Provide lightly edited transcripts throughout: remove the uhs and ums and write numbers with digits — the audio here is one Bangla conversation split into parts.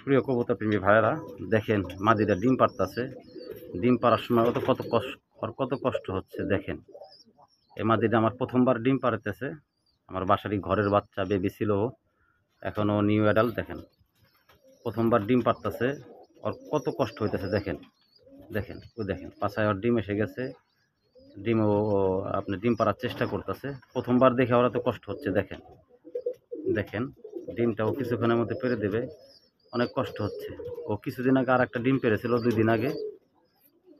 প্রিয় কবুতর প্রেমী ভাইয়েরা, দেখেন মাদিটা ডিম পাড়তেছে। ডিম পাড়ার সময় কত কষ্ট হচ্ছে দেখেন। এই মাদিটা আমার প্রথমবার ডিম পাড়তেছে। আমার বাসারই ঘরের বাচ্চা, বেবি ছিল, এখনও নিউ অ্যাডাল্ট। দেখেন প্রথমবার ডিম পাড়তেছে, ওর কত কষ্ট হইতেছে দেখেন। দেখেন ওই দেখেন পাছায় ওর ডিম এসে গেছে। ডিমও আপনি ডিম পাড়ার চেষ্টা করতেছে। প্রথমবার দেখে ওরা তো কষ্ট হচ্ছে। দেখেন দেখেন ডিমটাও কিছুক্ষণের মধ্যে পেরে দেবে। অনেক কষ্ট হচ্ছে। ও কিছুদিন আগে আর একটা ডিম পেরেছিল, 2 দিন আগে।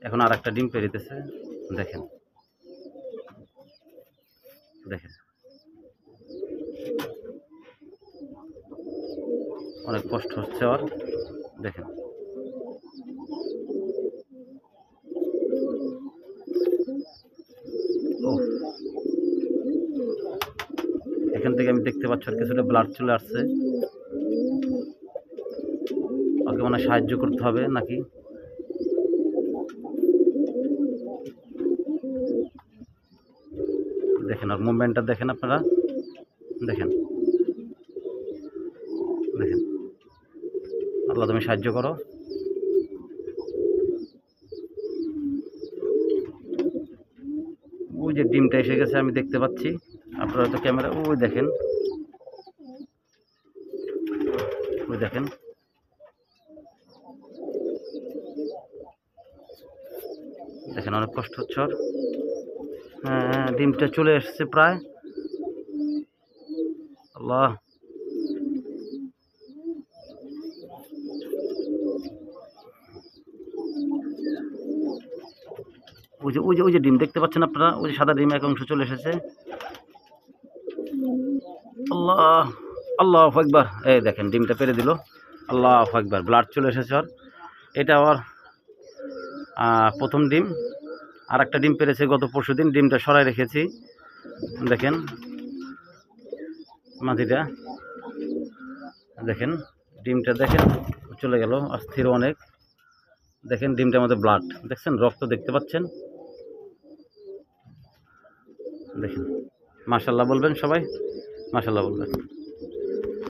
এখন আর একটা ডিম পেরিতেছে। দেখেন দেখেন অনেক কষ্ট হচ্ছে ওর। দেখেন ও, এখান থেকে আমি দেখতে পাচ্ছি আর কিছুটা ব্লাড চলে আসছে। ওকে মনে সাহায্য করতে হবে নাকি। দেখেন আর মুভমেন্টটা দেখেন আপনারা। দেখেন দেখেন আল্লাহ তুমি সাহায্য করো। ওই যে ডিমটা এসে গেছে, আমি দেখতে পাচ্ছি। আপনারা তো ক্যামেরা ওই দেখেন, ওই দেখেন দেখেন অনেক কষ্ট হচ্ছে ওর। হ্যাঁ, ডিমটা চলে এসছে প্রায়। আল্লাহ, ওই যে ডিম দেখতে পাচ্ছেন আপনারা, ওই যে সাদা ডিম এক অংশ চলে এসেছে। আল্লাহ, আল্লাহু আকবার। এই দেখেন ডিমটা পেরে দিল। আল্লাহু আকবার, ব্লাড চলে এসেছে ওর। এটা ওর প্রথম ডিম। আর একটা ডিম পেরেছে গত পরশুদিন। ডিমটা সরাই রেখেছি। দেখেন মাটিটা দেখেন, ডিমটা দেখেন চলে গেল অস্থির অনেক। দেখেন ডিমটার মধ্যে ব্লাড দেখছেন, রক্ত দেখতে পাচ্ছেন। দেখেন মাশাআল্লাহ বলবেন সবাই, মাশাআল্লাহ বলবেন।